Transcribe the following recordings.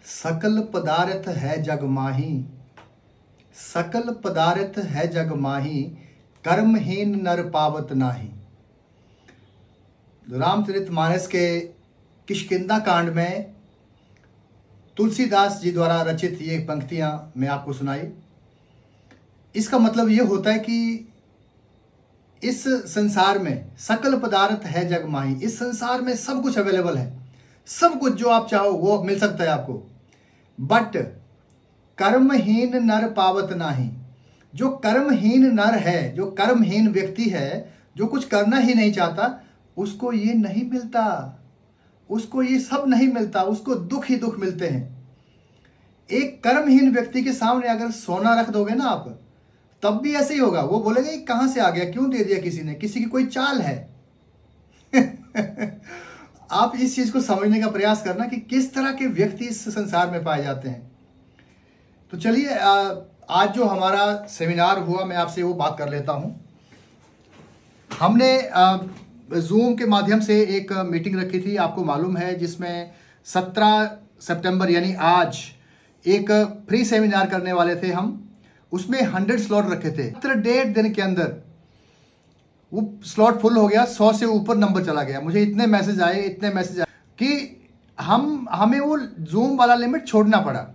सकल पदार्थ है जग माही, सकल पदार्थ है जग माही, कर्महीन नर पावत नाही। रामचरितमानस के किष्किंधा कांड में तुलसीदास जी द्वारा रचित ये पंक्तियां मैं आपको सुनाई। इसका मतलब ये होता है कि इस संसार में सकल पदार्थ है जग माही, इस संसार में सब कुछ अवेलेबल है, सब कुछ जो आप चाहो वो मिल सकता है आपको, बट कर्महीन नर पावत नाही। जो कर्महीन नर है, जो कर्महीन व्यक्ति है, जो कुछ करना ही नहीं चाहता, उसको ये नहीं मिलता, उसको ये सब नहीं मिलता, उसको दुख ही दुख मिलते हैं। एक कर्महीन व्यक्ति के सामने अगर सोना रख दोगे ना आप, तब भी ऐसे ही होगा। वो बोलेगा ये कहां से आ गया, क्यों दे दिया किसी ने, किसी की कोई चाल है। आप इस चीज को समझने का प्रयास करना कि किस तरह के व्यक्ति इस संसार में पाए जाते हैं। तो चलिए आज जो हमारा सेमिनार हुआ, मैं आपसे वो बात कर लेता हूं। हमने जूम के माध्यम से एक मीटिंग रखी थी, आपको मालूम है, जिसमें 17 सितंबर यानी आज एक फ्री सेमिनार करने वाले थे हम। उसमें 100 स्लॉट रखे थे। मात्र 1.5 दिन के अंदर वो स्लॉट फुल हो गया, 100 से ऊपर नंबर चला गया। मुझे इतने मैसेज आए कि हमें वो जूम वाला लिमिट छोड़ना पड़ा।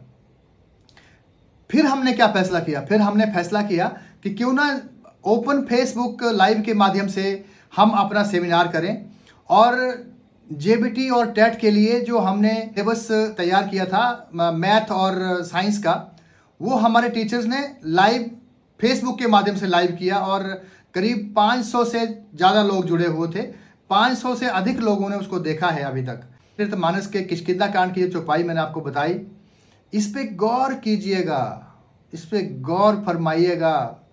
फिर हमने क्या फैसला किया? फिर हमने फैसला किया कि क्यों ना ओपन फेसबुक लाइव के माध्यम से हम अपना सेमिनार करें। और जेबीटी और टेट के लिए जो हमने सिलेबस तैयार किया था मैथ और साइंस का, वो हमारे टीचर्स ने लाइव फेसबुक के माध्यम से लाइव किया और करीब 500 से ज़्यादा लोग जुड़े हुए थे। 500 से अधिक लोगों ने उसको देखा है अभी तक। रामचरितमानस के किष्किंधा कांड की जो चौपाई मैंने आपको बताई, इस पे गौर कीजिएगा, इस पे गौर फरमाइएगा।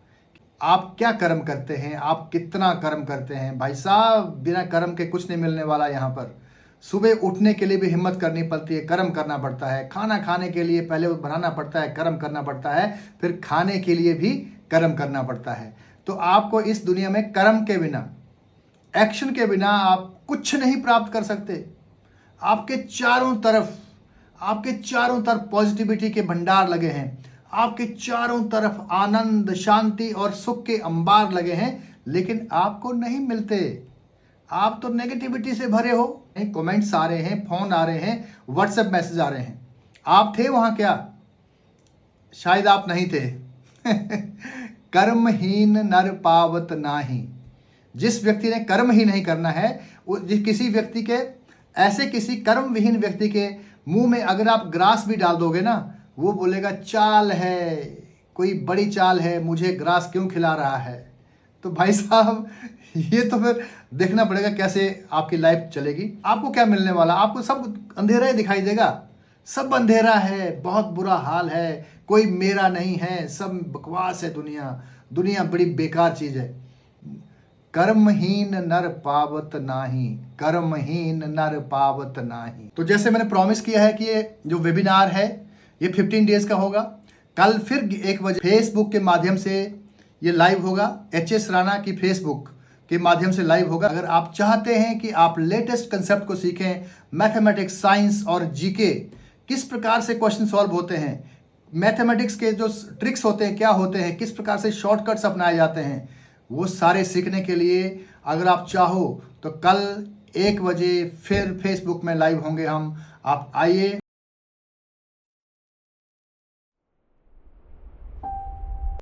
आप क्या कर्म करते हैं, आप कितना कर्म करते हैं। भाई साहब, बिना कर्म के कुछ नहीं मिलने वाला। यहाँ पर सुबह उठने के लिए भी हिम्मत करनी पड़ती है, कर्म करना पड़ता है। खाना खाने के लिए पहले वो बनाना पड़ता है, कर्म करना पड़ता है, फिर खाने के लिए भी कर्म करना पड़ता है। तो आपको इस दुनिया में कर्म के बिना, एक्शन के बिना आप कुछ नहीं प्राप्त कर सकते। आपके चारों तरफ पॉजिटिविटी के भंडार लगे हैं, आपके चारों तरफ आनंद, शांति और सुख के अंबार लगे हैं, लेकिन आपको नहीं मिलते। आप तो नेगेटिविटी से भरे हो। कमेंट्स आ रहे हैं, फोन आ रहे हैं, व्हाट्सएप मैसेज आ रहे हैं। आप थे वहां क्या? शायद आप नहीं थे। कर्महीन नर पावत नाही। जिस व्यक्ति ने कर्म ही नहीं करना है, किसी व्यक्ति के, ऐसे किसी कर्म विहीन व्यक्ति के मुंह में अगर आप ग्रास भी डाल दोगे ना, वो बोलेगा चाल है, कोई बड़ी चाल है, मुझे ग्रास क्यों खिला रहा है। तो भाई साहब, ये तो फिर देखना पड़ेगा कैसे आपकी लाइफ चलेगी। आपको क्या मिलने वाला? आपको सब अंधेरा ही दिखाई देगा। सब अंधेरा है, बहुत बुरा हाल है, कोई मेरा नहीं है, सब बकवास है। दुनिया बड़ी बेकार चीज है। कर्महीन नर पावत नाही, कर्महीन नर पावत नाही। तो जैसे मैंने प्रॉमिस किया है कि ये जो वेबिनार है ये 15 डेज का होगा। कल फिर 1 बजे फेसबुक के माध्यम से ये लाइव होगा। HS राणा की फेसबुक के माध्यम से लाइव होगा। अगर आप चाहते हैं कि आप लेटेस्ट कंसेप्ट को सीखें, मैथमेटिक्स, साइंस और जीके, किस प्रकार से क्वेश्चन सॉल्व होते हैं, मैथमेटिक्स के जो ट्रिक्स होते हैं क्या होते हैं, किस प्रकार से शॉर्टकट्स अपनाए जाते हैं, वो सारे सीखने के लिए अगर आप चाहो तो कल 1 बजे फिर फेसबुक में लाइव होंगे हम। आप आइए।